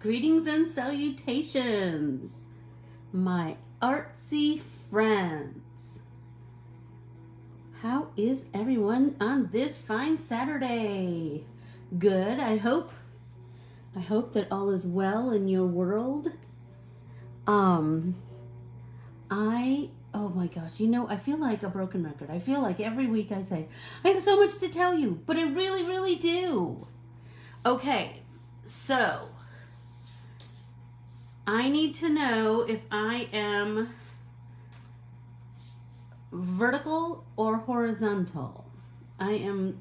Greetings and salutations, my artsy friends. How is everyone on this fine Saturday? Good, I hope. I hope that all is well in your world. Oh my gosh, I feel like a broken record. I feel like every week I say, I have so much to tell you, but I really, really do. Okay, so I need to know if I am vertical or horizontal. All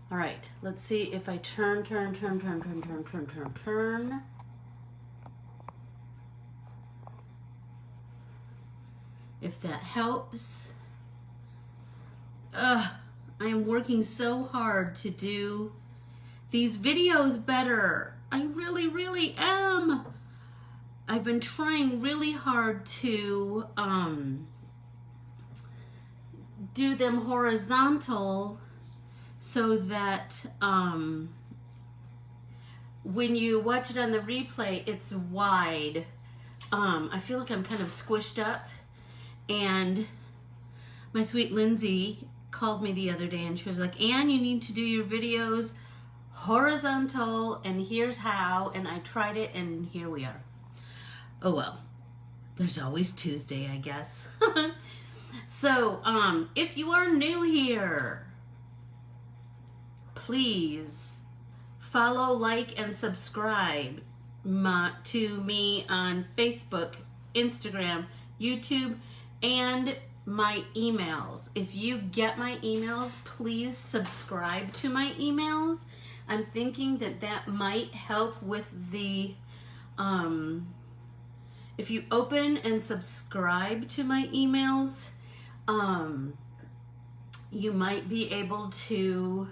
right, let's see if I turn. If that helps. I am working so hard to do these videos better. I really, really am. I've been trying really hard to do them horizontal so that when you watch it on the replay, it's wide. I feel like I'm kind of squished up, and my sweet Lindsay called me the other day and she was like, Anne, you need to do your videos horizontal, and here's how. And I tried it, and here we are. Oh well, there's always Tuesday, I guess. So, if you are new here, please follow, like, and subscribe to me on Facebook, Instagram, YouTube, and my emails. If you get my emails, please subscribe to my emails. I'm thinking that might help with the, if you open and subscribe to my emails, you might be able to,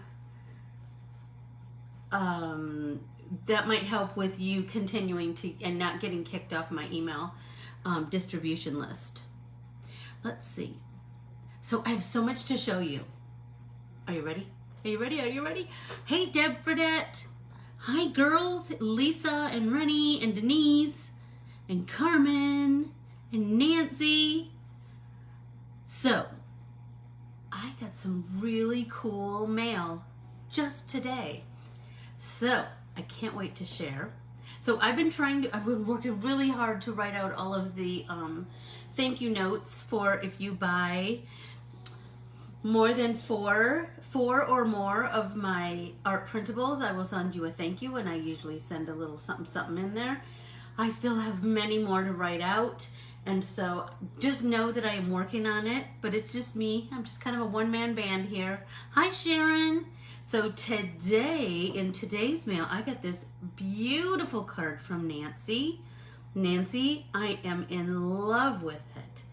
that might help with you continuing to, and not getting kicked off my email distribution list. Let's see. So I have so much to show you. Are you ready? Are you ready? Are you ready? Hey, Deb Fredette. Hi, girls. Lisa and Rennie and Denise and Carmen and Nancy. So, I got some really cool mail just today. So, I can't wait to share. So, I've been working really hard to write out all of the thank you notes for if you buy more than four or more of my art printables, I will send you a thank you, and I usually send a little something in there. I still have many more to write out, and so just know that I am working on it, but it's just me. I'm just kind of a one-man band here. Hi, Sharon. So today, in today's mail, I got this beautiful card from Nancy. Nancy, I am in love with it.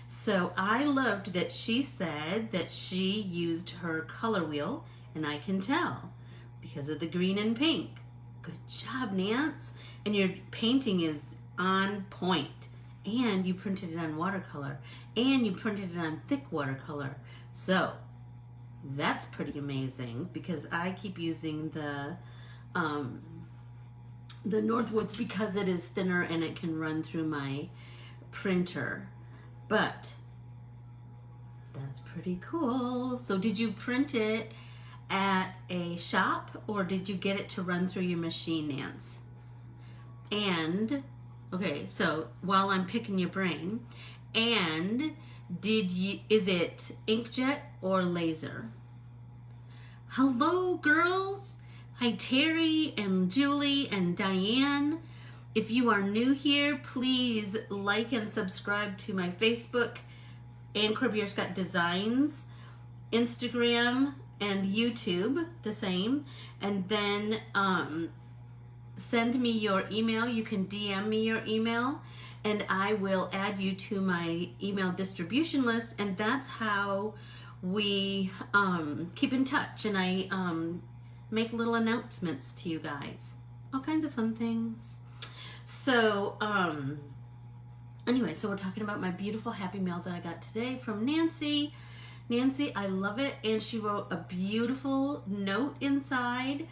So I loved that she said that she used her color wheel, and I can tell because of the green and pink. Good job, Nance. And your painting is on point. And you printed it on watercolor. And you printed it on thick watercolor. So that's pretty amazing, because I keep using the Northwoods because it is thinner and it can run through my printer. But that's pretty cool. So did you print it at a shop, or did you get it to run through your machine, Nance? And okay, so while I'm picking your brain, and is it inkjet or laser? Hello, girls. Hi, Terry and Julie and Diane. If you are new here, please like and subscribe to my Facebook and Corbiere-Scott Designs, Instagram, and YouTube, the same. And then send me your email. You can DM me your email, and I will add you to my email distribution list. And that's how we keep in touch, and I make little announcements to you guys. All kinds of fun things. So, anyway, so we're talking about my beautiful happy mail that I got today from Nancy. Nancy, I love it. And she wrote a beautiful note inside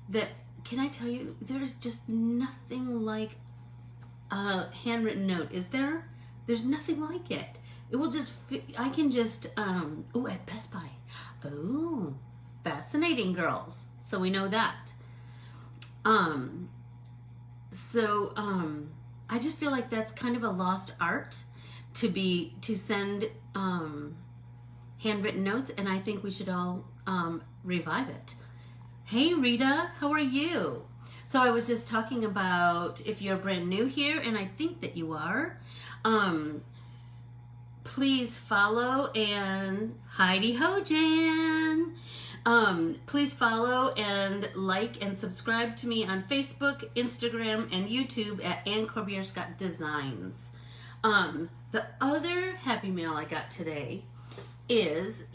that can I tell you, there's just nothing like a handwritten note, is there? There's nothing like it. It will just, I can just, oh, at Best Buy. Oh, fascinating, girls. So we know that. I just feel like that's kind of a lost art to send handwritten notes, and I think we should all revive it. Hey Rita, how are you? So I was just talking about, if you're brand new here, and I think that you are, please follow, and Heidi Ho Jan. Please follow and like and subscribe to me on Facebook, Instagram, and YouTube at Corbiere-Scott Designs. The other happy mail I got today is,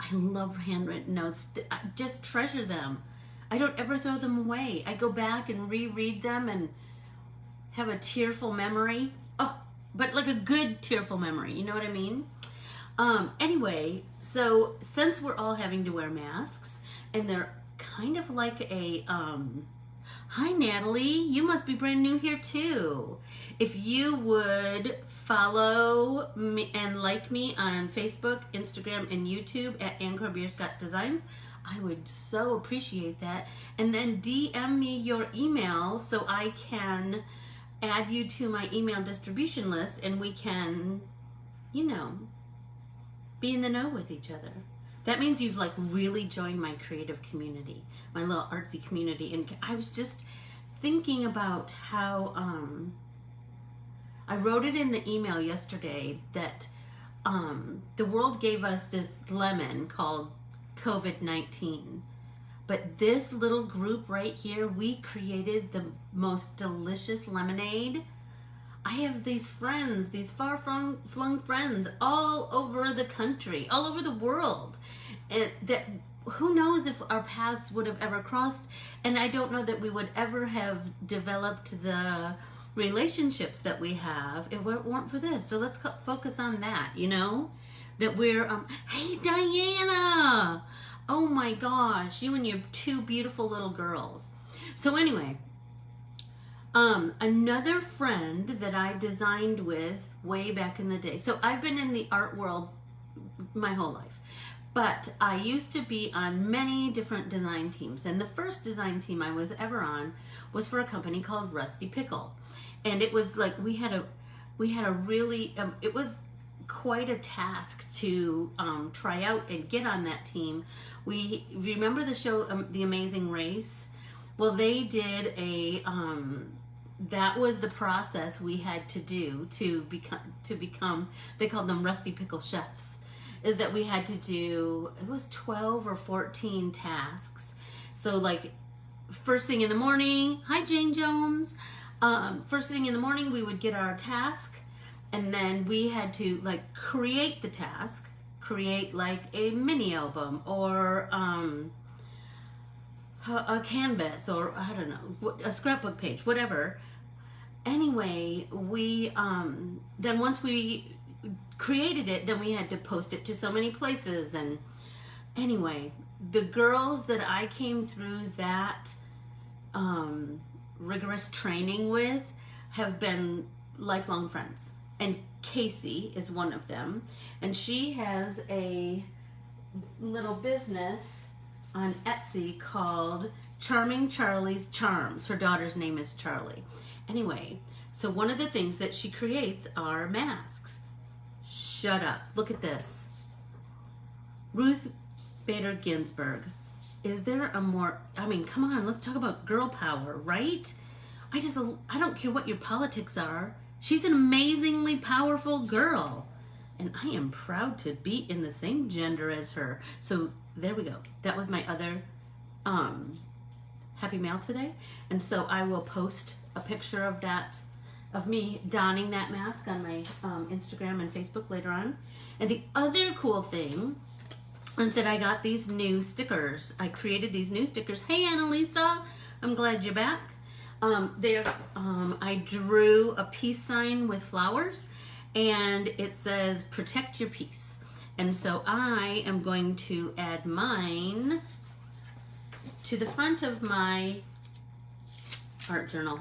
I love handwritten notes. I just treasure them. I don't ever throw them away. I go back and reread them and have a tearful memory. Oh, but like a good tearful memory. You know what I mean? Anyway, so since we're all having to wear masks, and they're kind of like a, hi Natalie, you must be brand new here too. If you would follow me and like me on Facebook, Instagram, and YouTube at Corbiere-Scott Designs, I would so appreciate that. And then DM me your email so I can add you to my email distribution list, and we can, be in the know with each other. That means you've like really joined my creative community, my little artsy community. And I was just thinking about how, I wrote it in the email yesterday that the world gave us this lemon called COVID-19. But this little group right here, we created the most delicious lemonade. I have these friends, these far-flung friends all over the country, all over the world. And that, who knows if our paths would have ever crossed, and I don't know that we would ever have developed the relationships that we have if it weren't for this. So let's focus on that, that we're, hey Diana, oh my gosh, you and your two beautiful little girls. So anyway, another friend that I designed with way back in the day. So I've been in the art world my whole life, but I used to be on many different design teams. And the first design team I was ever on was for a company called Rusty Pickle. And it was like, we had a really, it was quite a task to try out and get on that team. We remember the show, The Amazing Race? Well, they did a, that was the process we had to do to become, they called them Rusty Pickle Chefs, is that we had to do, it was 12 or 14 tasks. So like, first thing in the morning, hi Jane Jones, first thing in the morning we would get our task, and then we had to like create the task, create like a mini album or a canvas, or I don't know, a scrapbook page, whatever. Anyway, we then once we created it, then we had to post it to so many places. And anyway, the girls that I came through that rigorous training with have been lifelong friends, and Casey is one of them, and she has a little business on Etsy called Charming Charlie's Charms. Her daughter's name is Charlie. Anyway, so one of the things that she creates are masks. Shut up. Look at this. Ruth Bader Ginsburg. Is there a more, I mean, come on, let's talk about girl power, right? I don't care what your politics are. She's an amazingly powerful girl. And I am proud to be in the same gender as her. So there we go. That was my other happy mail today. And so I will post a picture of that, of me donning that mask on my Instagram and Facebook later on. And the other cool thing is that I got these new stickers. I created these new stickers. Hey Annalisa, I'm glad you're back. I drew a peace sign with flowers, and it says protect your peace. And so I am going to add mine to the front of my art journal.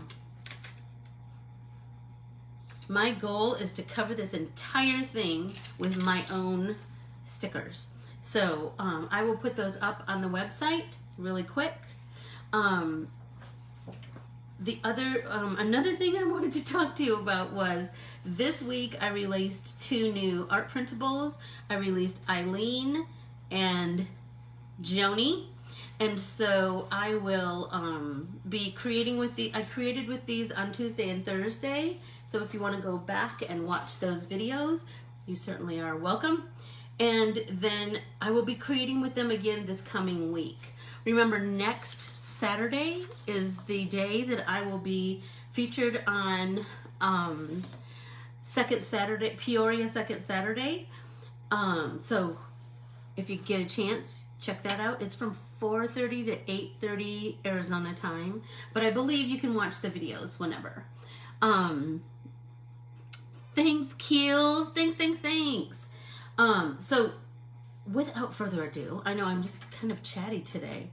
My goal is to cover this entire thing with my own stickers. So I will put those up on the website really quick. Another thing I wanted to talk to you about was this week I released 2 new art printables. I released Eileen and Joni. And so I will be creating I created with these on Tuesday and Thursday. So if you want to go back and watch those videos, you certainly are welcome. And then I will be creating with them again this coming week. Remember, next Saturday is the day that I will be featured on Second Saturday, Peoria Second Saturday. So if you get a chance, check that out. It's from 4:30 to 8:30 Arizona time, but I believe you can watch the videos whenever. Thanks, Keels. Thanks. So without further ado, I know I'm just kind of chatty today.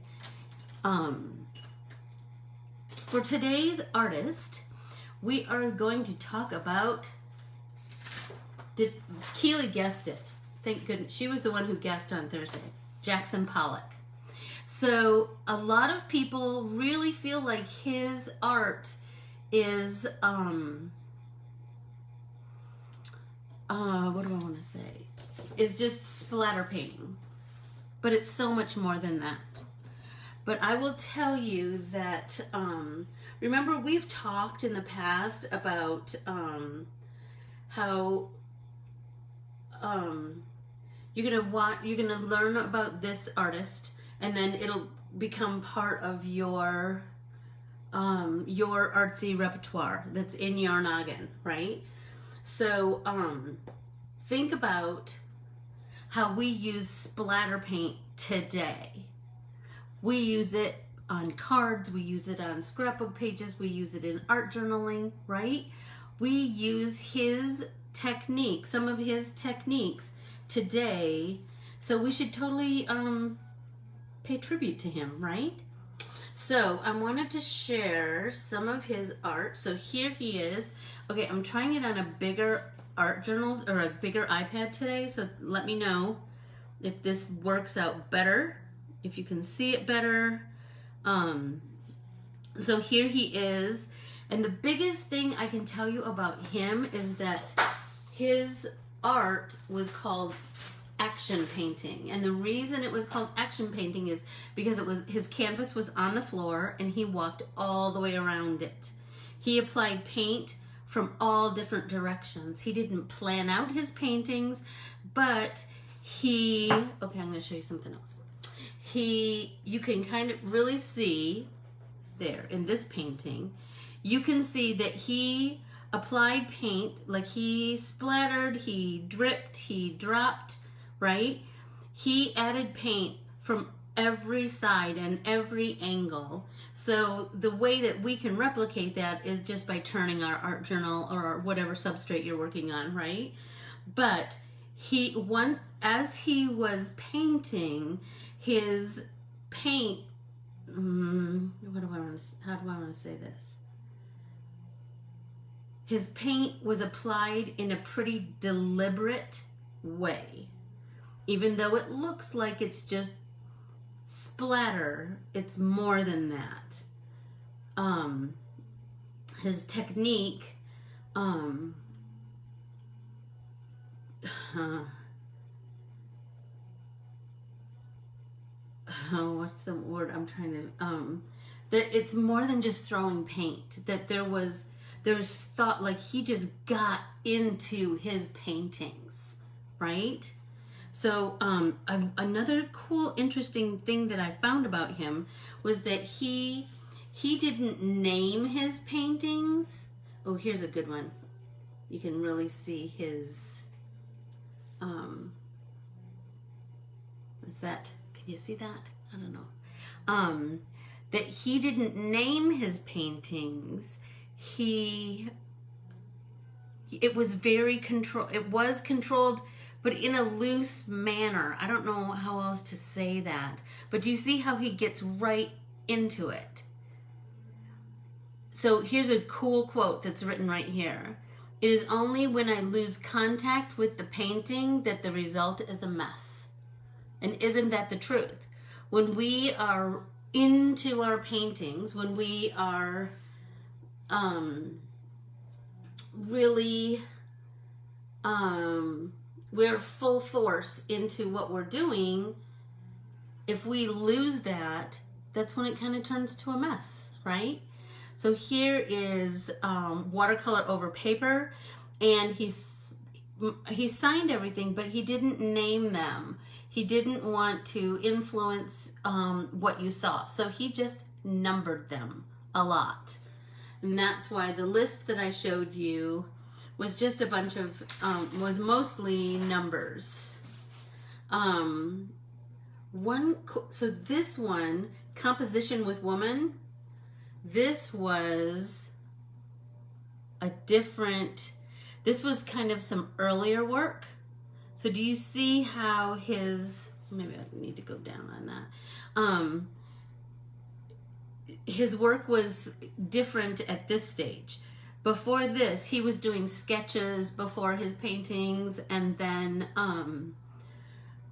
For today's artist, we are going to talk about, Keely guessed it. Thank goodness. She was the one who guessed on Thursday. Jackson Pollack. So a lot of people really feel like his art is, what do I want to say? Is just splatter painting. But it's so much more than that. But I will tell you that, remember we've talked in the past about how you're gonna learn about this artist, and then it'll become part of your artsy repertoire that's in your noggin, right? So think about how we use splatter paint today. We use it on cards, we use it on scrapbook pages, we use it in art journaling, right? We use his technique, some of his techniques today, so we should totally pay tribute to him, right? So I wanted to share some of his art. So here he is. Okay, I'm trying it on a bigger art journal or a bigger iPad today, so let me know if this works out better, if you can see it better. So here he is, and the biggest thing I can tell you about him is that his art was called action painting, and the reason it was called action painting is because his canvas was on the floor and he walked all the way around it. He applied paint from all different directions. He didn't plan out his paintings, but okay, I'm going to show you something else. You can kind of really see there in this painting, you can see that he applied paint, like he splattered, he dripped, he dropped, right? He added paint from every side and every angle. So the way that we can replicate that is just by turning our art journal or whatever substrate you're working on, right? But as he was painting, his paint, how do I want to say this? His paint was applied in a pretty deliberate way. Even though it looks like it's just splatter, it's more than that. His technique, what's the word I'm trying to, that it's more than just throwing paint, that there's thought, like he just got into his paintings, right? So another cool, interesting thing that I found about him was that he didn't name his paintings. Oh, here's a good one. You can really see his, what's that? Can you see that? I don't know. That he didn't name his paintings. It was very controlled. It was controlled but in a loose manner. I don't know how else to say that. But do you see how he gets right into it? So here's a cool quote that's written right here. It is only when I lose contact with the painting that the result is a mess. And isn't that the truth? When we are into our paintings, when we are really we're full force into what we're doing, if we lose that, that's when it kind of turns to a mess, right? So here is watercolor over paper, and he signed everything, but he didn't name them. He didn't want to influence what you saw, so he just numbered them a lot. And that's why the list that I showed you was just a bunch of, was mostly numbers. So this one, Composition with Woman, this was a different, this was kind of some earlier work. So do you see how his, maybe I need to go down on that. His work was different at this stage. Before this, he was doing sketches before his paintings, and then,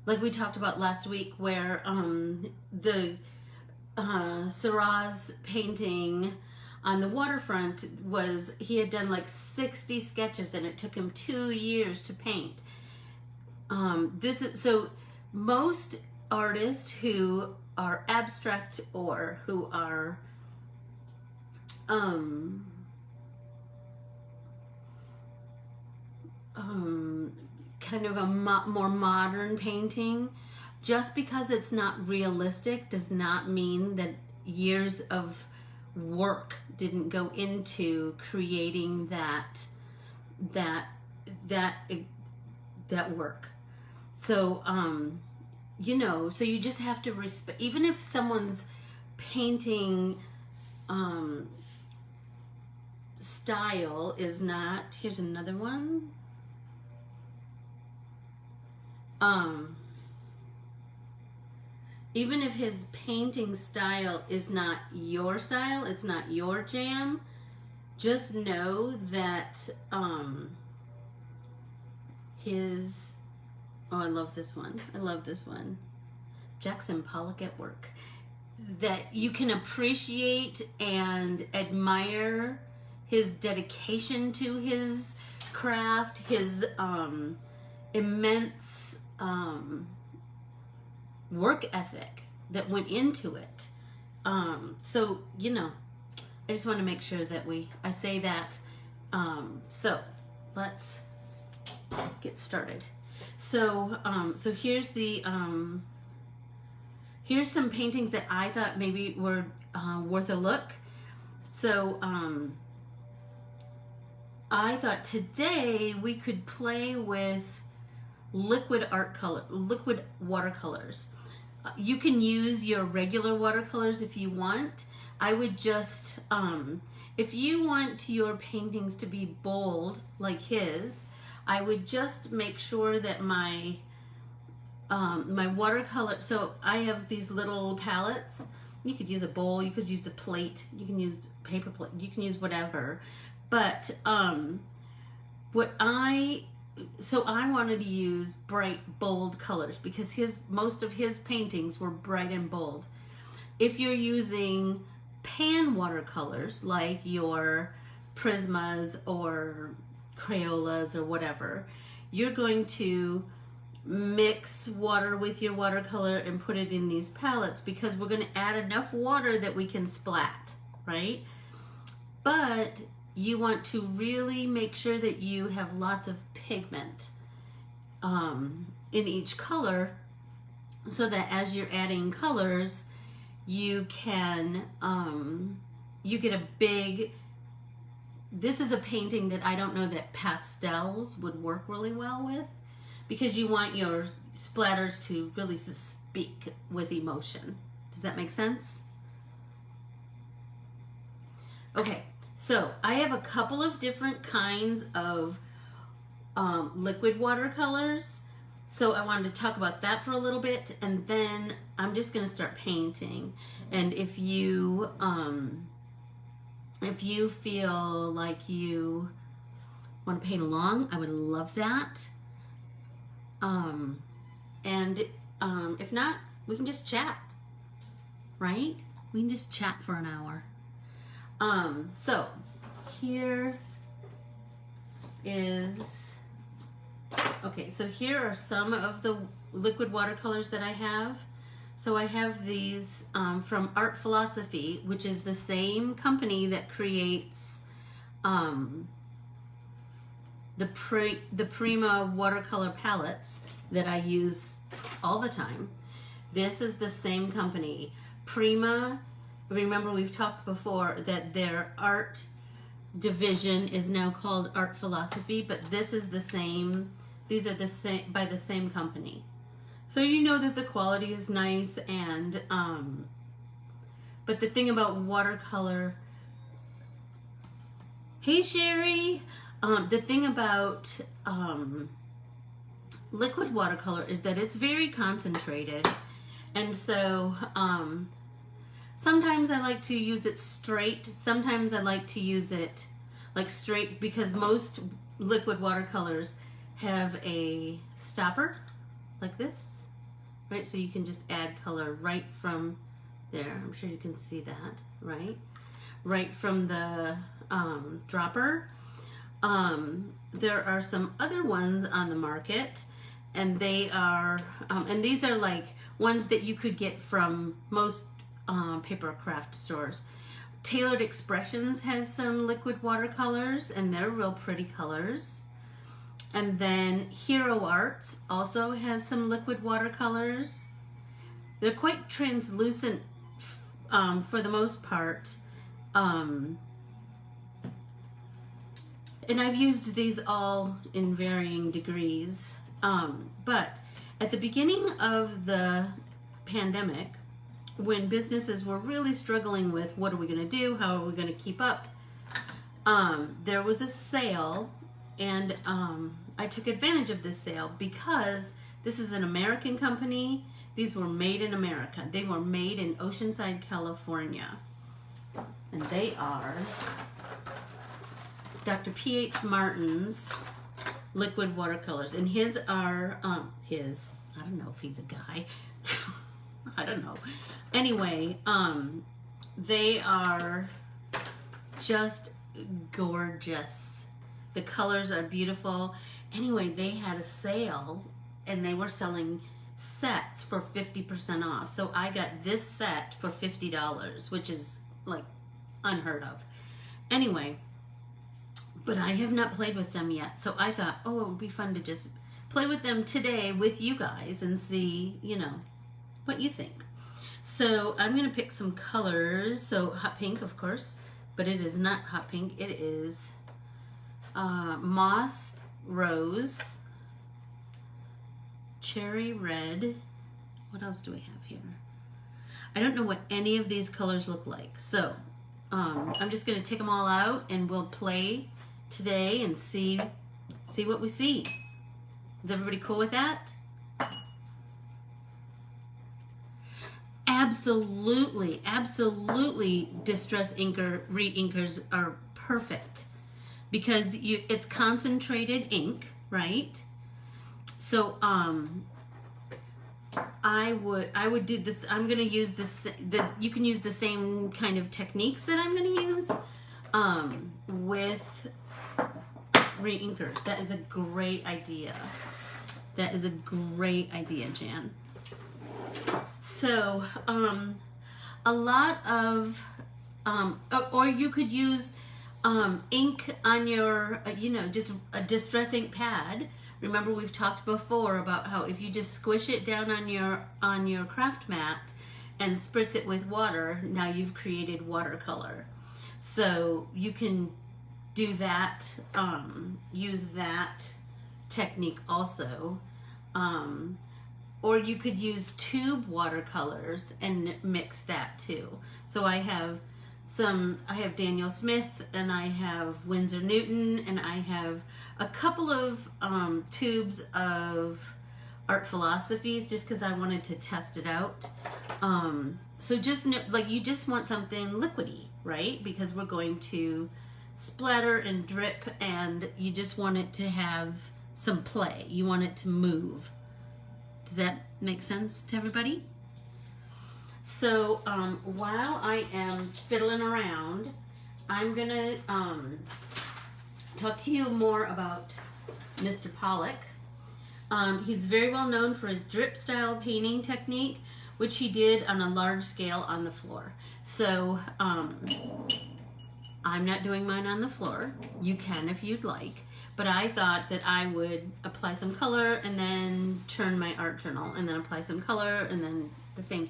like we talked about last week, where the Seurat's painting on the waterfront was, he had done like 60 sketches, and it took him 2 years to paint. So most artists who are abstract or who are kind of a more modern painting, just because it's not realistic does not mean that years of work didn't go into creating that work. So you know, so you just have to respect, even if someone's painting style is not, here's another one. Even if his painting style is not your style, it's not your jam, just know that his, oh, I love this one. I love this one. Jackson Pollack at work. That you can appreciate and admire his dedication to his craft, his immense work ethic that went into it. So, you know, I just want to make sure that I say that. So let's get started. So, so here's here's some paintings that I thought maybe were worth a look. So, I thought today we could play with liquid watercolors. You can use your regular watercolors if you want. I would just, if you want your paintings to be bold like his, I would just make sure that my my watercolor, so I have these little palettes. You could use a bowl, you could use a plate, you can use paper plate, you can use whatever. But so I wanted to use bright, bold colors because most of his paintings were bright and bold. If you're using pan watercolors like your Prismas or Crayolas or whatever, you're going to mix water with your watercolor and put it in these palettes because we're going to add enough water that we can splat, right? But you want to really make sure that you have lots of pigment in each color so that as you're adding colors, you can, you get a big, this is a painting that I don't know that pastels would work really well with because you want your splatters to really speak with emotion. Does that make sense? Okay. So I have a couple of different kinds of liquid watercolors, So I wanted to talk about that for a little bit, and then I'm just going to start painting. And if you feel like you want to paint along, I would love that. If not, we can just chat, right? We can just chat for an hour. So here is, okay, so here are some of the liquid watercolors that I have. So I have these from Art Philosophy, which is the same company that creates the Prima watercolor palettes that I use all the time. This is the same company. Prima, remember we've talked before that their art division is now called Art Philosophy, but this is the same, these are the same, by the same company. So you know that the quality is nice, and but the thing about watercolor, hey Sherry, the thing about liquid watercolor is that it's very concentrated, and so sometimes I like to use it straight, sometimes I like to use it like straight, because most liquid watercolors have a stopper like this, right? So you can just add color right from there. I'm sure you can see that, right? Right from the dropper. There are some other ones on the market, and they are, and these are like ones that you could get from most paper craft stores. Tailored Expressions has some liquid watercolors, and they're real pretty colors. And then Hero Arts also has some liquid watercolors. They're quite translucent for the most part. And I've used these all in varying degrees. But at the beginning of the pandemic, when businesses were really struggling with what are we going to do, how are we going to keep up, there was a sale, and I took advantage of this sale because this is an American company. These were made in America. They were made in Oceanside, California. And they are Dr. P.H. Martin's liquid watercolors. And his are, I don't know if he's a guy. I don't know. Anyway, they are just gorgeous. The colors are beautiful. Anyway, they had a sale, and they were selling sets for 50% off. So I got this set for $50, which is like unheard of. Anyway, but I have not played with them yet. So I thought, oh, it would be fun to just play with them today with you guys and see, you know, what you think. So I'm going to pick some colors. So hot pink, of course, but it is not hot pink. It is moss rose, cherry red. What else do we have here? I don't know what any of these colors look like. So I'm just going to take them all out, and we'll play today and see what we see. Is everybody cool with that? Absolutely, absolutely. Distress inker re-inkers are perfect because it's concentrated ink, right? So I would do this. I'm going to use this. You can use the same kind of techniques that I'm going to use with re-inkers. That is a great idea. That is a great idea, Jan. So, a lot of, or you could use ink on your, just a distress ink pad. Remember, we've talked before about how if you just squish it down on your craft mat and spritz it with water, now you've created watercolor. So you can do that, use that technique also. Or you could use tube watercolors and mix that too. So I have Daniel Smith, and I have Winsor Newton, and I have a couple of tubes of art philosophies just because I wanted to test it out. So just like you just want something liquidy, right? Because we're going to splatter and drip, and you just want it to have some play. You want it to move. Does that make sense to everybody? So while I am fiddling around, I'm gonna talk to you more about Mr. Pollack. He's very well known for his drip style painting technique, which he did on a large scale on the floor. So I'm not doing mine on the floor. You can if you'd like. But I thought that I would apply some color and then turn my art journal and then apply some color and then the same.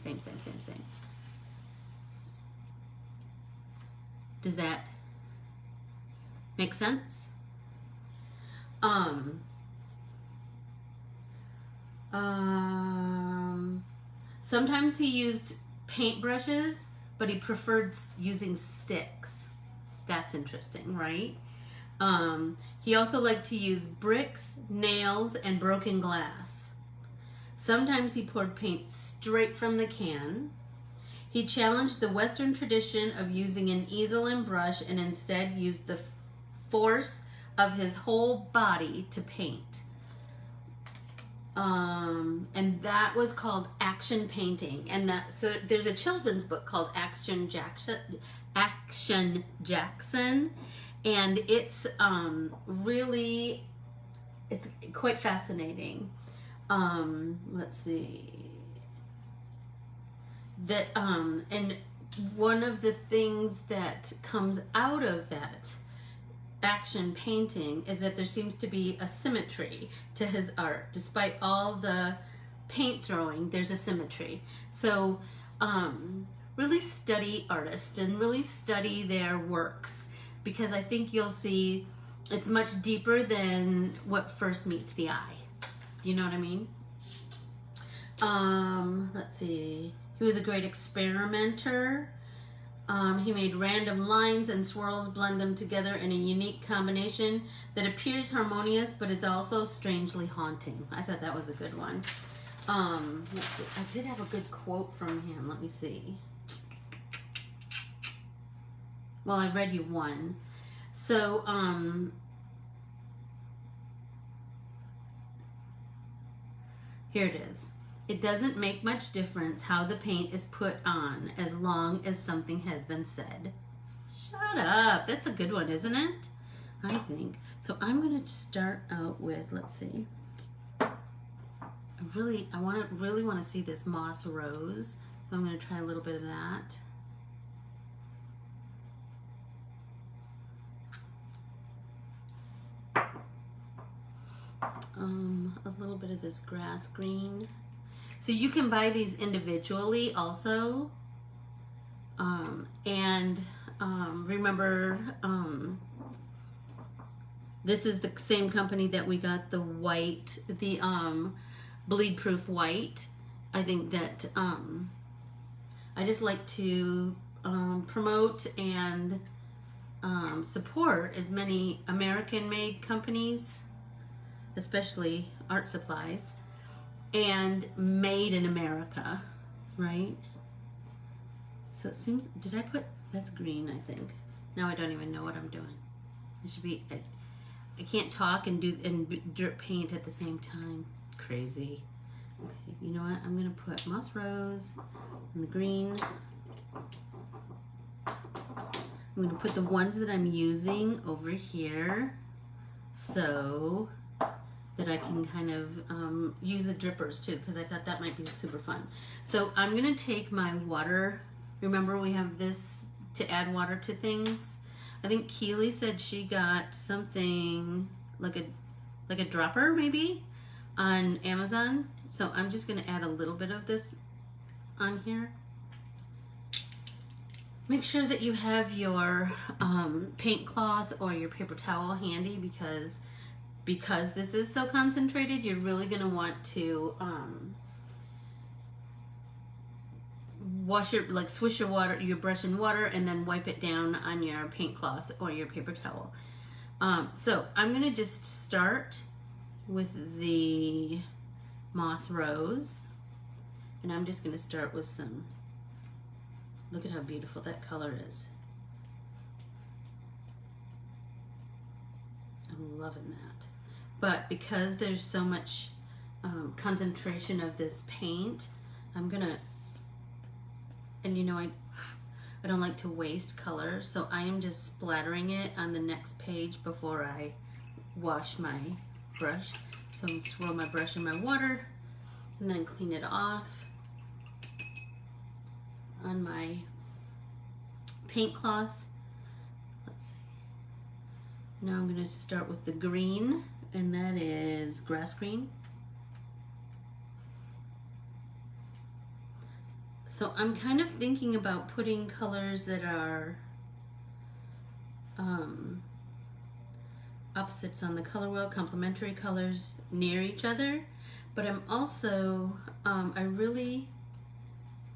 Does that make sense? Sometimes he used paintbrushes, but he preferred using sticks. That's interesting, right? He also liked to use bricks, nails, and broken glass. Sometimes he poured paint straight from the can. He challenged the Western tradition of using an easel and brush and instead used the force of his whole body to paint. And that was called action painting. And so there's a children's book called Action Jackson, and it's really, it's quite fascinating. Let's see. That and one of the things that comes out of that action painting is that there seems to be a symmetry to his art. Despite all the paint throwing, there's a symmetry. So really study artists and really study their works, because I think you'll see it's much deeper than what first meets the eye. Do you know what I mean? Let's see. He was a great experimenter. He made random lines and swirls, blend them together in a unique combination that appears harmonious but is also strangely haunting. I thought that was a good one. Let's see. I did have a good quote from him. Let me see. Well, I read you one. So, here it is. It doesn't make much difference how the paint is put on as long as something has been said. Shut up. That's a good one, isn't it? I think. So I'm going to start out with, let's see. I really want to see this moss rose. So I'm going to try a little bit of that. A little bit of this grass green. So you can buy these individually also. Remember, this is the same company that we got the white, the bleed proof white. I think that I just like to promote and support as many American made companies, especially art supplies, and made in America, right? So it seems, did I put, that's green, I think. Now I don't even know what I'm doing. I should be, I can't talk and drip paint at the same time. Crazy. Okay, you know what? I'm gonna put moss rose and the green. I'm gonna put the ones that I'm using over here so that I can kind of use the drippers too, because I thought that might be super fun. So I'm gonna take my water. Remember, we have this to add water to things. I think Keely said she got something like a dropper maybe on Amazon. So I'm just gonna add a little bit of this on here. Make sure that you have your paint cloth or your paper towel handy, because this is so concentrated, you're really going to want to swish your brush in water and then wipe it down on your paint cloth or your paper towel. So I'm going to just start with the Moss Rose. And I'm just going to start with some, look at how beautiful that color is. I'm loving that. But because there's so much concentration of this paint, I'm gonna, and you know, I don't like to waste color, so I am just splattering it on the next page before I wash my brush. So I'm gonna swirl my brush in my water and then clean it off on my paint cloth. Let's see. Now I'm going to start with the green, and that is grass green. So I'm kind of thinking about putting colors that are opposites on the color wheel, complementary colors near each other. But I'm also, I really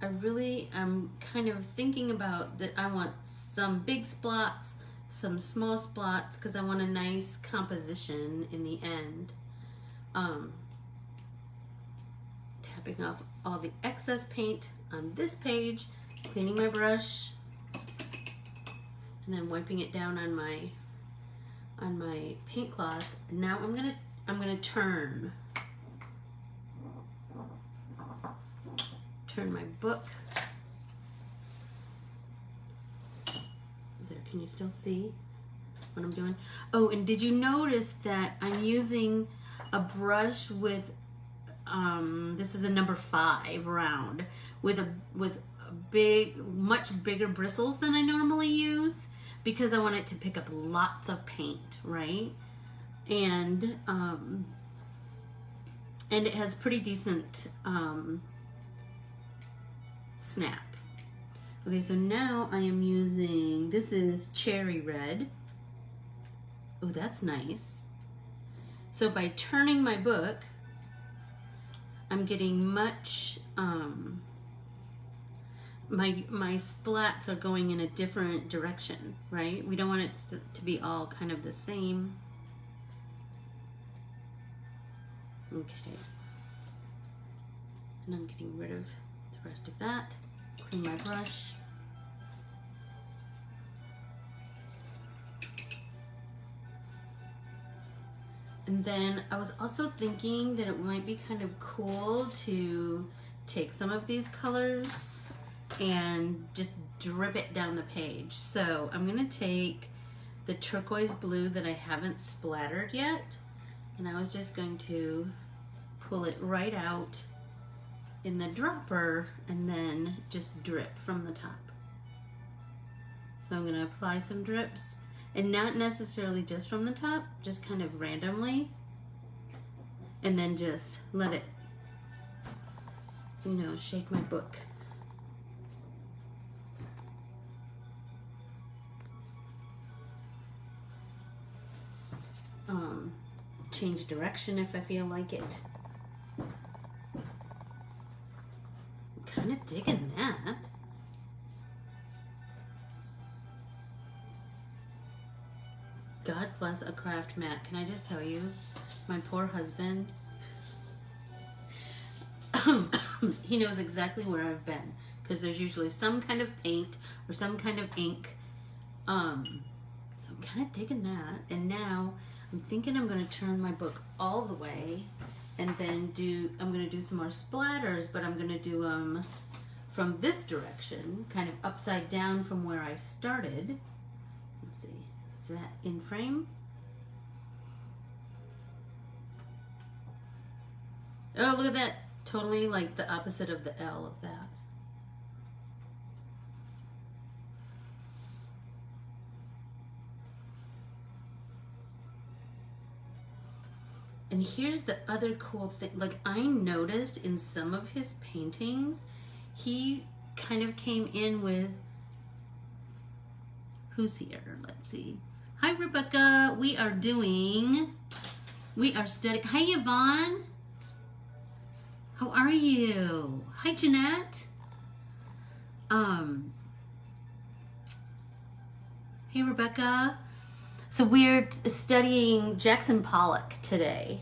am kind of thinking about that I want some big splots, some small splots, because I want a nice composition in the end. Tapping off all the excess paint on this page, cleaning my brush, and then wiping it down on my paint cloth. And now I'm gonna turn my book. There, can you still see what I'm doing? Oh, and did you notice that I'm using a brush with this is a number 5 round with much bigger bristles than I normally use, because I want it to pick up lots of paint, right? And it has pretty decent snap. Okay, so now I am using, this is cherry red. Oh, that's nice. So by turning my book, I'm getting much, my splats are going in a different direction, right? We don't want it to be all kind of the same. Okay. And I'm getting rid of the rest of that. Clean my brush. And then I was also thinking that it might be kind of cool to take some of these colors and just drip it down the page. So I'm gonna take the turquoise blue that I haven't splattered yet, and I was just going to pull it right out in the dropper and then just drip from the top. So I'm gonna apply some drips, and not necessarily just from the top, just kind of randomly, and then just let it, you know, shake my book. Change direction if I feel like it. I'm kind of digging that. God bless a craft mat. Can I just tell you, my poor husband, he knows exactly where I've been, because there's usually some kind of paint or some kind of ink. So I'm kind of digging that. And now I'm thinking I'm going to turn my book all the way, and then I'm going to do some more splatters, but I'm going to do them from this direction, kind of upside down from where I started. Let's see, is that in frame? Oh, look at that. Totally like the opposite of the L of that. And here's the other cool thing. Like, I noticed in some of his paintings, he kind of came in with, who's here? Let's see. Hi, Rebecca. We are studying. Hi, Yvonne. How are you? Hi, Jeanette. Hey, Rebecca. So we're studying Jackson Pollack today.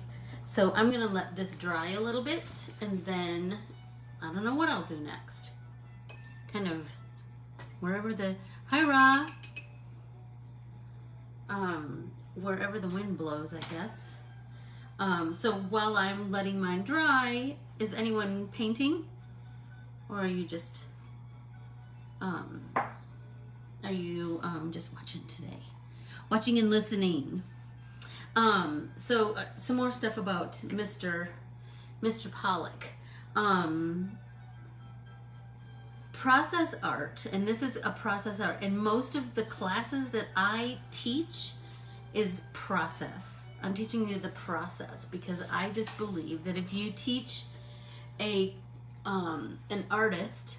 So I'm gonna let this dry a little bit, and then I don't know what I'll do next. Kind of wherever the, hi Ra, wherever the wind blows, I guess. So while I'm letting mine dry, is anyone painting? Or are you just, just watching today? Watching and listening. So some more stuff about Mr. Pollack. Process art, and this is a process art, and most of the classes that I teach is process. I'm teaching you the process because I just believe that if you teach an artist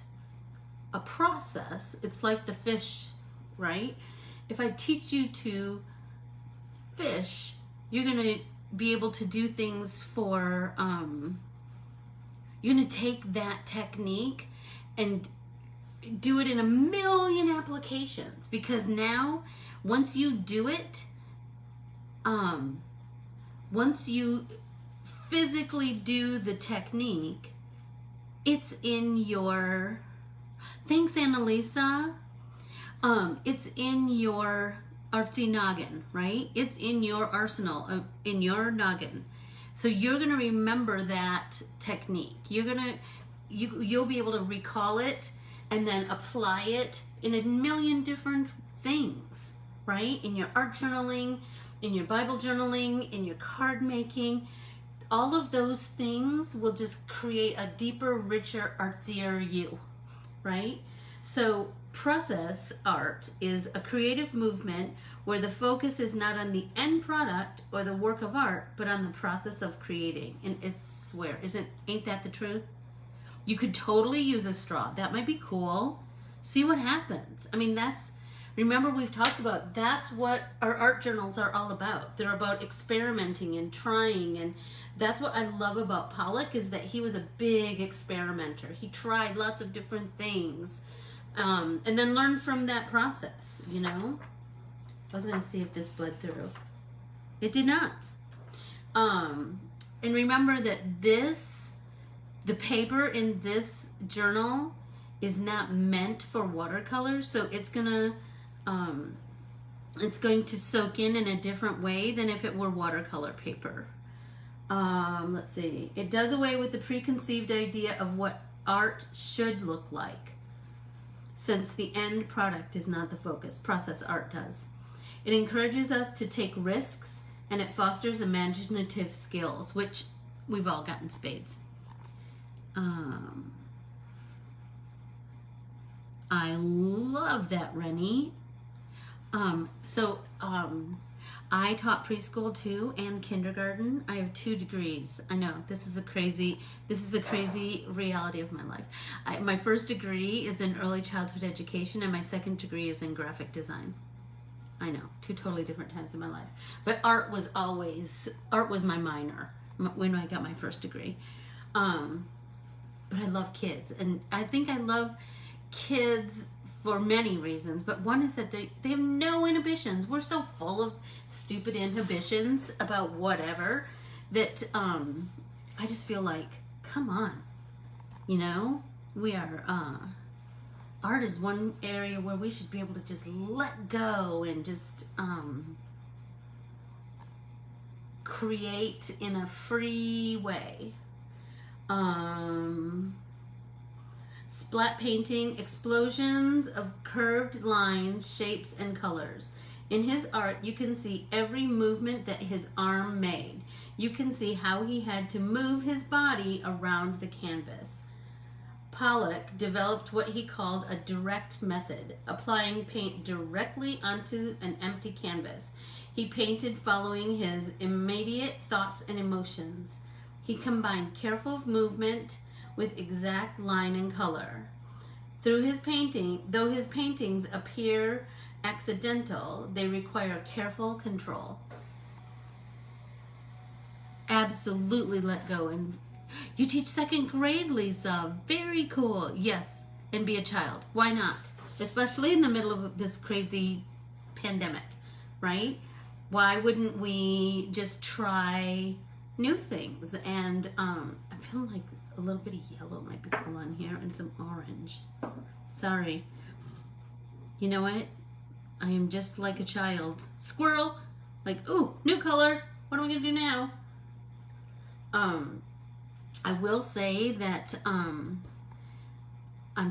a process, it's like the fish, right? If I teach you to fish, you're gonna be able to do things for, you're gonna take that technique and do it in a million applications, because now once you do it, once you physically do the technique, it's in your, thanks Annalisa, it's in your artsy noggin, right? It's in your arsenal, in your noggin. So you're gonna remember that technique. You'll be able to recall it and then apply it in a million different things, right? In your art journaling, in your Bible journaling, in your card making. All of those things will just create a deeper, richer, artsier you, right? So process art is a creative movement where the focus is not on the end product or the work of art, but on the process of creating. And I swear, ain't that the truth? You could totally use a straw. That might be cool. See what happens. I mean, remember we've talked about, that's what our art journals are all about. They're about experimenting and trying, and that's what I love about Pollack, is that he was a big experimenter. He tried lots of different things, and then learned from that process, you know? I was going to see if this bled through. It did not. And remember that the paper in this journal is not meant for watercolors, so it's going to soak in a different way than if it were watercolor paper. Let's see. It does away with the preconceived idea of what art should look like, since the end product is not the focus. Process art does. It encourages us to take risks, and it fosters imaginative skills, which we've all got in spades. I love that, Rennie. I taught preschool too and kindergarten. I have 2 degrees. I know this is the crazy reality of my life. My first degree is in early childhood education, and my second degree is in graphic design. I know, 2 totally different times in my life. But art was my minor when I got my first degree. But I love kids, and I think I love kids for many reasons, but one is that they have no inhibitions. We're so full of stupid inhibitions about whatever that I just feel like, come on, you know, we are art is one area where we should be able to just let go and just create in a free way. Splat painting, explosions of curved lines, shapes, and colors. In his art, you can see every movement that his arm made. You can see how he had to move his body around the canvas. Pollack developed what he called a direct method, applying paint directly onto an empty canvas. He painted following his immediate thoughts and emotions. He combined careful movement with exact line and color. Though his paintings appear accidental, they require careful control. Absolutely let go. And you teach 2nd grade, Lisa. Very cool. Yes, and be a child. Why not? Especially in the middle of this crazy pandemic, right? Why wouldn't we just try new things. And I'm feeling like a little bit of yellow might be cool on here and some orange. Sorry. You know what? I am just like a child. Squirrel. Like, ooh, new color. What am I going to do now? I will say that I'm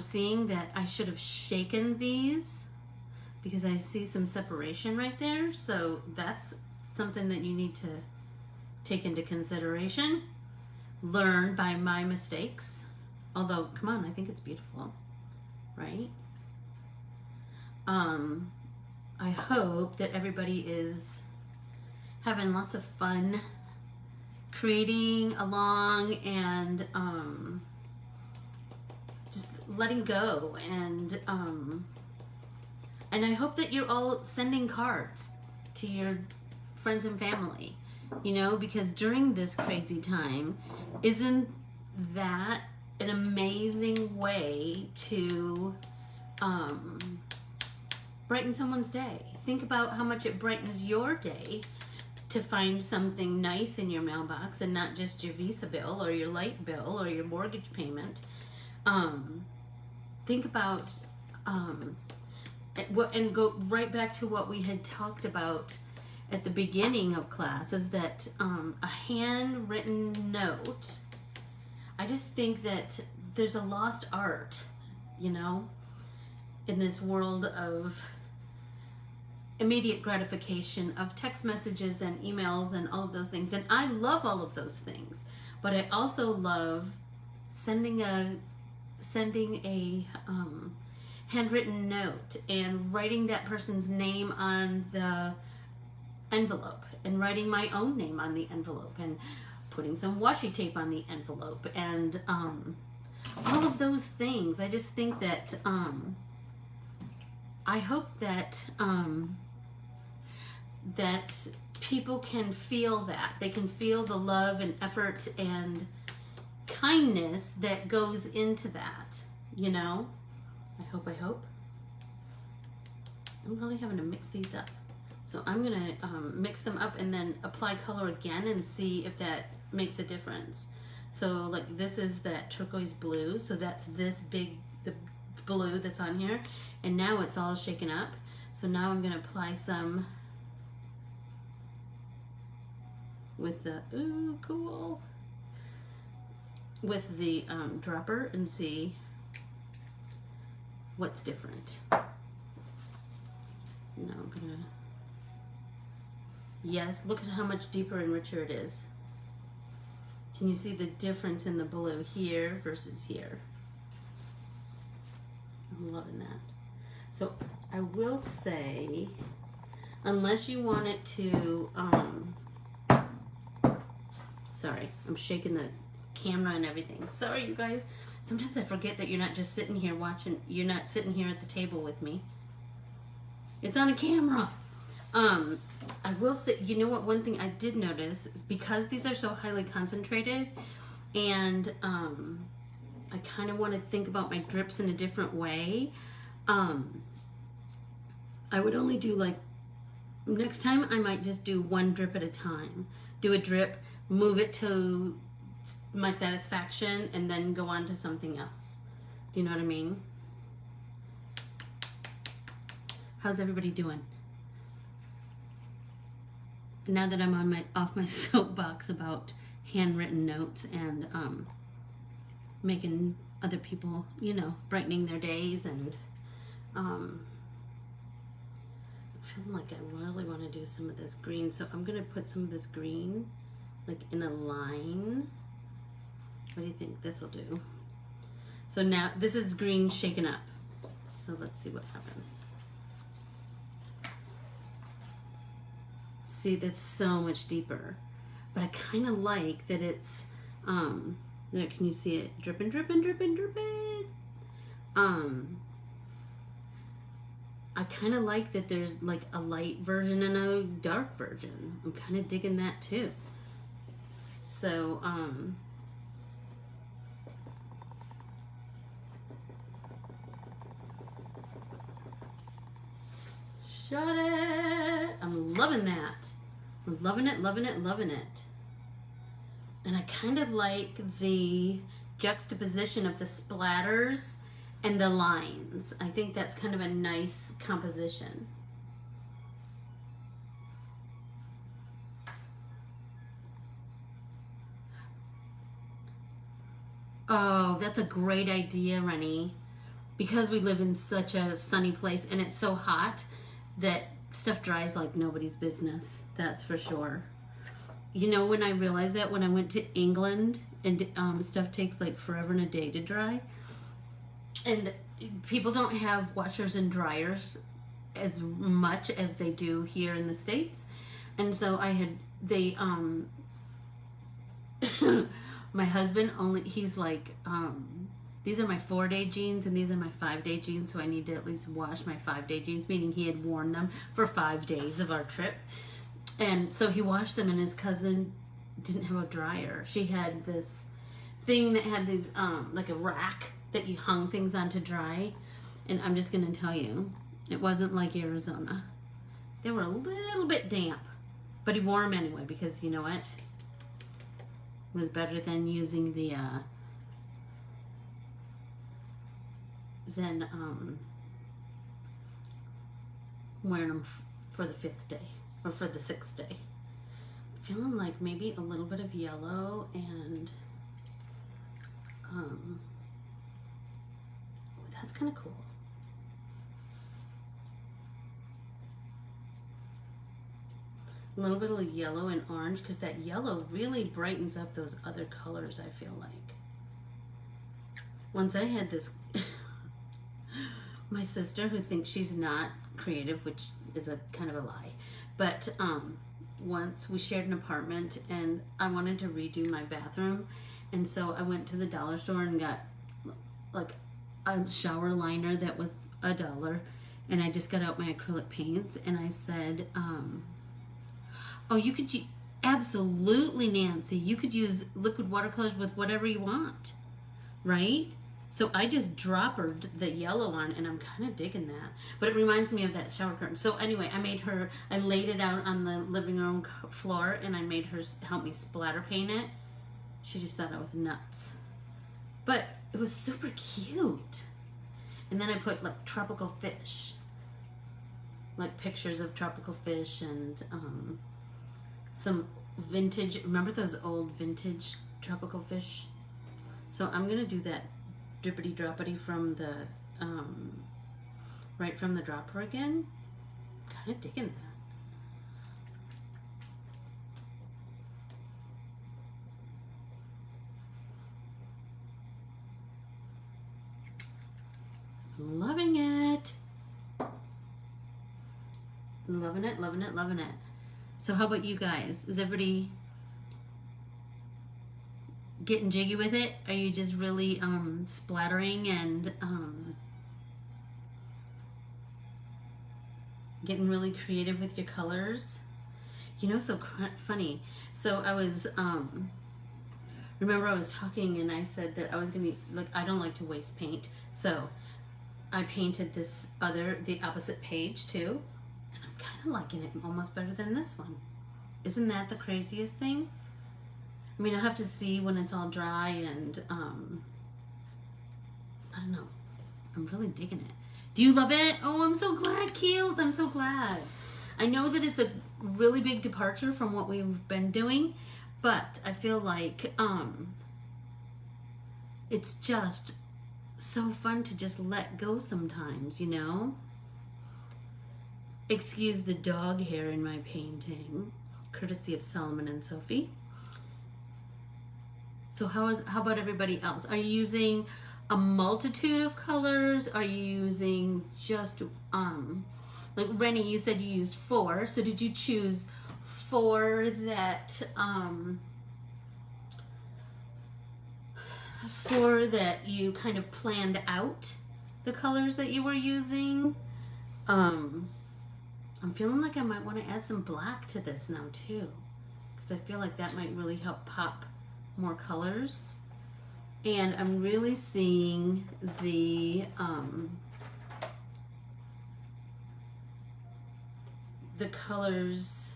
seeing that I should have shaken these because I see some separation right there. So that's something that you need to take into consideration. Learn by my mistakes. Although, come on, I think it's beautiful, right? I hope that everybody is having lots of fun creating along and just letting go, and I hope that you're all sending cards to your friends and family, you know, because during this crazy time, isn't that an amazing way to brighten someone's day? Think about how much it brightens your day to find something nice in your mailbox and not just your Visa bill or your light bill or your mortgage payment. Think about and go right back to what we had talked about at the beginning of class, is that a handwritten note, I just think that there's a lost art, you know, in this world of immediate gratification of text messages and emails and all of those things. And I love all of those things, but I also love sending a handwritten note and writing that person's name on the envelope and writing my own name on the envelope and putting some washi tape on the envelope and all of those things. I just think that I hope that that people can feel that. They can feel the love and effort and kindness that goes into that, you know? I hope. I'm really having to mix these up. So I'm gonna mix them up and then apply color again and see if that makes a difference. So like this is that turquoise blue, so that's this the blue that's on here, and now it's all shaken up. So now I'm gonna apply some with the, ooh, cool, with the dropper and see what's different. Now I'm gonna, yes, look at how much deeper and richer it is. Can you see the difference in the blue here versus here? I'm loving that. So I will say, unless you want it to, sorry, I'm shaking the camera and everything. Sorry, you guys. Sometimes I forget that you're not just sitting here watching, you're not sitting here at the table with me. It's on a camera. I will say, you know what, one thing I did notice is because these are so highly concentrated, and I kind of want to think about my drips in a different way. I would only do like, next time I might just do one drip at a time. Do a drip, move it to my satisfaction, and then go on to something else. Do you know what I mean? How's everybody doing? Now that I'm on off my soapbox about handwritten notes and making other people, you know, brightening their days, and I'm feeling like I really want to do some of this green, so I'm gonna put some of this green like in a line. What do you think this will do? So now this is green shaken up, so let's see what happens. See, that's so much deeper, but I kind of like that it's there, can you see it dripping, dripping, dripping, dripping? I kind of like that there's like a light version and a dark version. I'm kind of digging that too. So shut it. I'm loving that. I'm loving it, loving it, loving it. And I kind of like the juxtaposition of the splatters and the lines. I think that's kind of a nice composition. Oh, that's a great idea, Rennie. Because we live in such a sunny place and it's so hot that stuff dries like nobody's business. That's for sure. You know, when I realized that when I went to England and stuff takes like forever and a day to dry, and people don't have washers and dryers as much as they do here in the States. And so my husband he's like, these are my 4-day jeans and these are my 5-day jeans, so I need to at least wash my 5-day jeans, meaning he had worn them for 5 days of our trip. And so he washed them, and his cousin didn't have a dryer. She had this thing that had these, like a rack that you hung things on to dry. And I'm just going to tell you, it wasn't like Arizona. They were a little bit damp, but he wore them anyway because, you know what? It was better than using the, wearing them for the 5th day. Or for the 6th day. Feeling like maybe a little bit of yellow and oh, that's kind of cool. A little bit of yellow and orange, because that yellow really brightens up those other colors, I feel like. Once I had this my sister, who thinks she's not creative, which is a kind of a lie. But once we shared an apartment and I wanted to redo my bathroom. And so I went to the dollar store and got like a shower liner that was $1. And I just got out my acrylic paints and I said, oh, you could absolutely, Nancy, you could use liquid watercolors with whatever you want, right? So I just droppered the yellow on, and I'm kind of digging that. But it reminds me of that shower curtain. So anyway, I laid it out on the living room floor, and I made her help me splatter paint it. She just thought I was nuts. But it was super cute. And then I put like tropical fish. Like pictures of tropical fish and some vintage, remember those old vintage tropical fish? So I'm going to do that drippity droppity from the right from the dropper again. Kind of digging that. Loving it. Loving it, loving it, loving it. So how about you guys? Is everybody getting jiggy with it? Are you just really splattering and getting really creative with your colors? You know, so funny. So I was remember I was talking and I said that I was gonna, like, I don't like to waste paint, so I painted the opposite page too, and I'm kind of liking it almost better than this one. Isn't that the craziest thing? I mean, I'll have to see when it's all dry, and I don't know. I'm really digging it. Do you love it? Oh, I'm so glad, Keels. I'm so glad. I know that it's a really big departure from what we've been doing, but I feel like it's just so fun to just let go sometimes, you know? Excuse the dog hair in my painting, courtesy of Solomon and Sophie. So how about everybody else? Are you using a multitude of colors? Are you using just, like Rennie, you said you used 4. So did you choose 4 that, 4 that you kind of planned out the colors that you were using? I'm feeling like I might want to add some black to this now too, because I feel like that might really help pop more colors. And I'm really seeing the colors,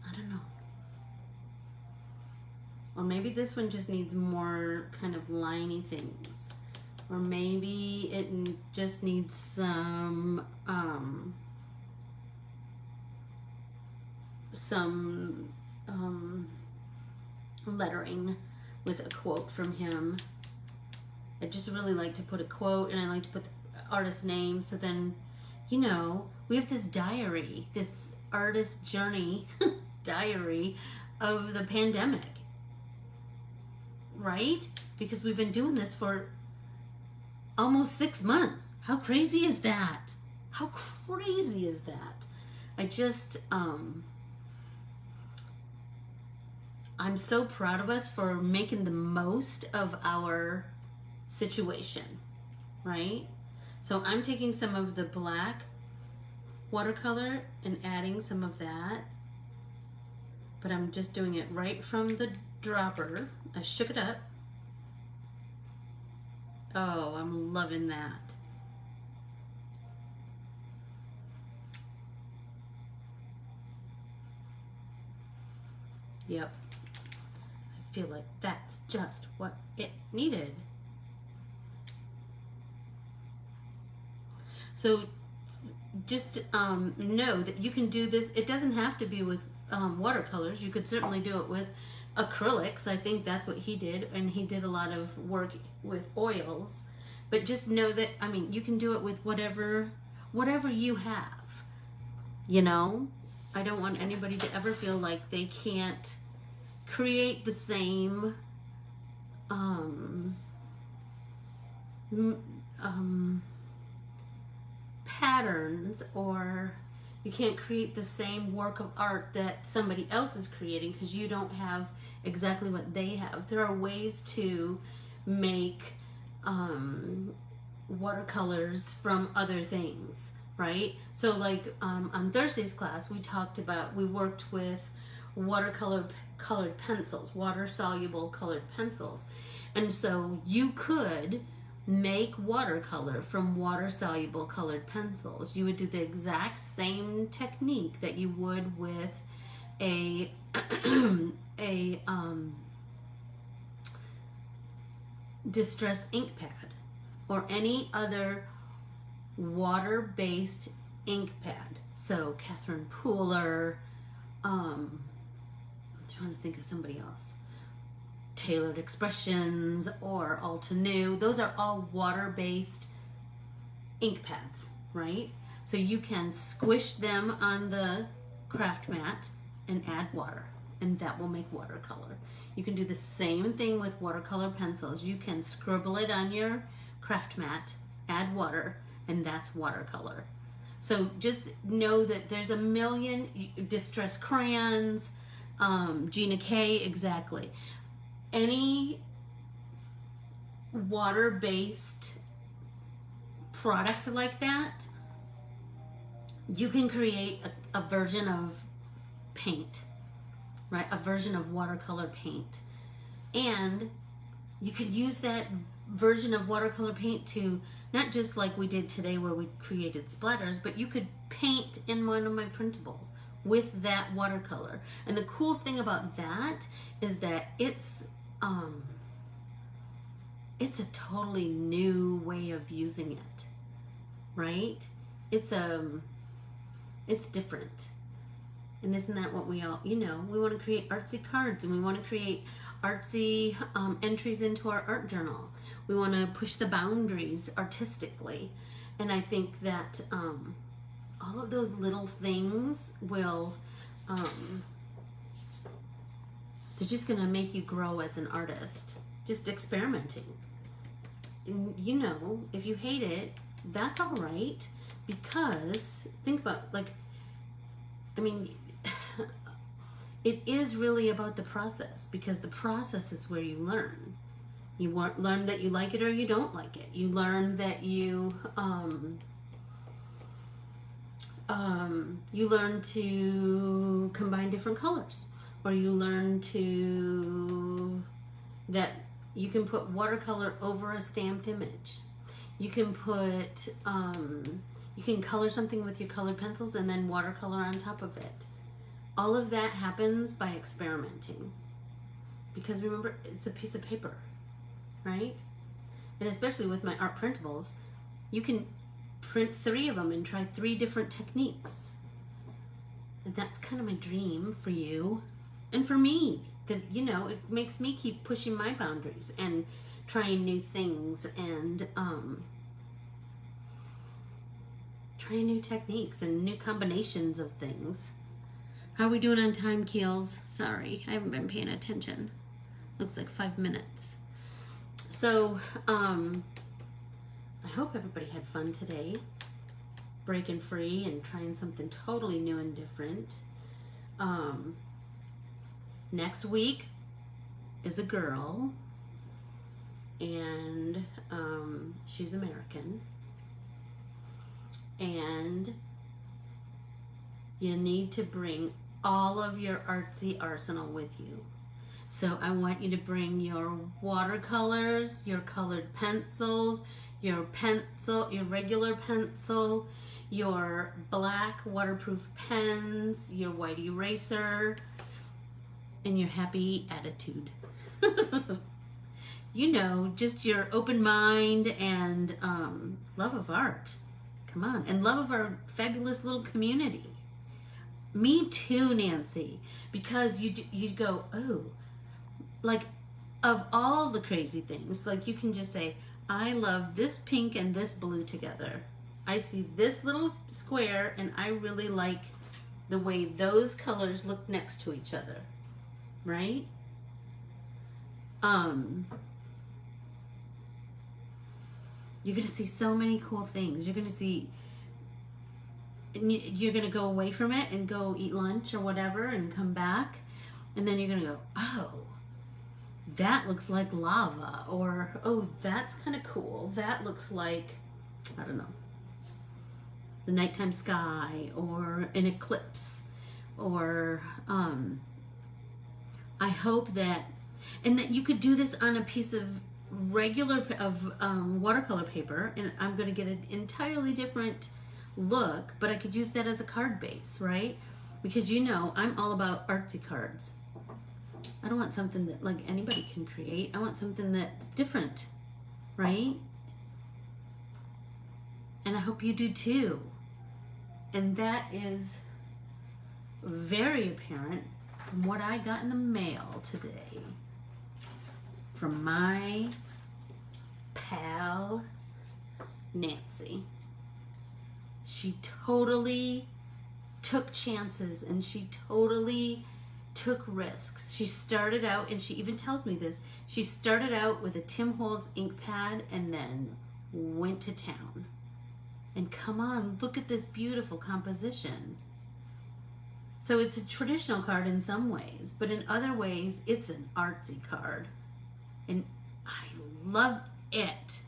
I don't know, Or maybe this one just needs more kind of liney things. Or maybe it just needs some lettering with a quote from him. I just really like to put a quote, and I like to put the artist's name, so then, you know, we have this diary, this artist journey diary of the pandemic, right? Because we've been doing this for almost 6 months. How crazy is that? How crazy is that? I just, I'm so proud of us for making the most of our situation, right? So I'm taking some of the black watercolor and adding some of that, but I'm just doing it right from the dropper. I shook it up. Oh, I'm loving that. Yep. I feel like that's just what it needed. So just know that you can do this. It doesn't have to be with watercolors. You could certainly do it with acrylics. I think that's what he did, and he did a lot of work with oils. But just know that, I mean, you can do it with whatever you have, you know? I don't want anybody to ever feel like they can't create the same patterns, or you can't create the same work of art that somebody else is creating because you don't have exactly what they have. There are ways to make watercolors from other things, right? So like on Thursday's class, we worked with colored pencils, water soluble colored pencils. And so you could make watercolor from water soluble colored pencils. You would do the exact same technique that you would with a distress ink pad or any other water-based ink pad. So Catherine Pooler, I'm trying to think of somebody else, Tailored Expressions or Altenew. Those are all water-based ink pads, right? So you can squish them on the craft mat and add water, and that will make watercolor. You can do the same thing with watercolor pencils. You can scribble it on your craft mat, add water, and that's watercolor. So just know that there's a million distress crayons, Gina K, exactly. Any water-based product like that, you can create a version of paint, right? A version of watercolor paint. And you could use that version of watercolor paint to, not just like we did today where we created splatters, but you could paint in one of my printables with that watercolor. And the cool thing about that is that it's a totally new way of using it, right? It's different. And isn't that what we all, you know, we want to create artsy cards, and we want to create artsy entries into our art journal. We want to push the boundaries artistically. And I think that all of those little things will, they're just going to make you grow as an artist. Just experimenting. And, you know, if you hate it, that's all right. Because, think about, like, I mean, it is really about the process, because the process is where you learn. You learn that you like it or you don't like it. You learn that you learn to combine different colors, or you learn that you can put watercolor over a stamped image. You can put, you can color something with your colored pencils and then watercolor on top of it. All of that happens by experimenting. because remember, it's a piece of paper, right? And especially with my art printables, you can print 3 of them and try 3 different techniques. And that's kind of my dream for you and for me. That, you know, it makes me keep pushing my boundaries and trying new things and trying new techniques and new combinations of things. How are we doing on time, Keels? Sorry, I haven't been paying attention. Looks like 5 minutes. So, I hope everybody had fun today, breaking free and trying something totally new and different. Next week is a girl, and she's American, and you need to bring all of your artsy arsenal with you. So I want you to bring your watercolors, your colored pencils, your regular pencil, your black waterproof pens, your white eraser, and your happy attitude. You know, just your open mind and love of art. Come on, and love of our fabulous little community. Me too, Nancy, because you go, oh, like, of all the crazy things, like, you can just say, I love this pink and this blue together. I see this little square and I really like the way those colors look next to each other, right? You're gonna see so many cool things. You're gonna see, you're gonna go away from it and go eat lunch or whatever and come back, and then you're gonna go, oh, that looks like lava, or oh, that's kind of cool. That looks like, I don't know, the nighttime sky or an eclipse, or I hope that, and that you could do this on a piece of regular watercolor paper, and I'm going to get an entirely different look, but I could use that as a card base, right? Because you know I'm all about artsy cards. I don't want something that like anybody can create. I want something that's different, right? And I hope you do too. And that is very apparent from what I got in the mail today from my pal Nancy. She totally took chances and she totally took risks. She started out, and she even tells me this, she started out with a Tim Holtz ink pad and then went to town. And come on, look at this beautiful composition. So it's a traditional card in some ways, but in other ways, it's an artsy card. And I love it.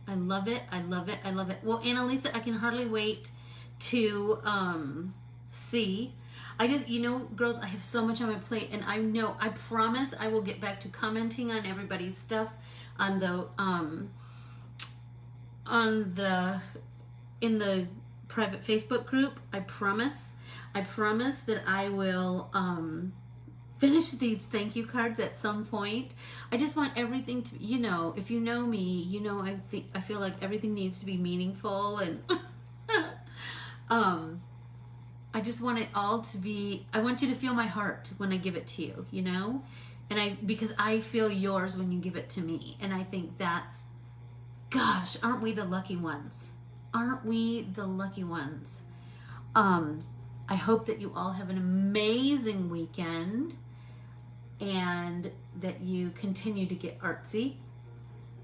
I love it, I love it, I love it. Well, Annalisa, I can hardly wait to see. I just, you know, girls, I have so much on my plate, and I know, I promise I will get back to commenting on everybody's stuff on the in the private Facebook group. I promise that I will finish these thank you cards at some point. I just want everything to, you know, if you know me, you know, I feel like everything needs to be meaningful, and I just want it all to be, I want you to feel my heart when I give it to you, you know? And because I feel yours when you give it to me. And I think that's, gosh, aren't we the lucky ones? Aren't we the lucky ones? I hope that you all have an amazing weekend and that you continue to get artsy,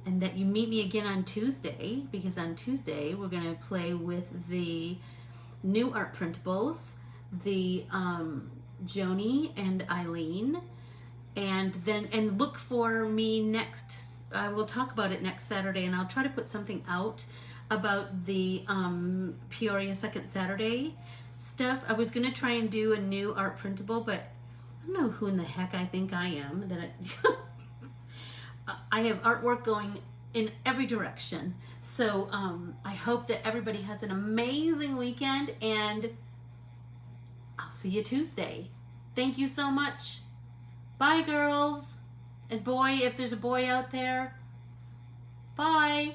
and that you meet me again on Tuesday, because on Tuesday we're going to play with the new art printables, the Joni and Eileen, and look for me next. I will talk about it next Saturday, and I'll try to put something out about the Peoria Second Saturday stuff. I was gonna try and do a new art printable, but I don't know who in the heck I think I am that I have artwork going in every direction. So I hope that everybody has an amazing weekend, and I'll see you Tuesday. Thank you so much. Bye, girls. And boy, if there's a boy out there, bye.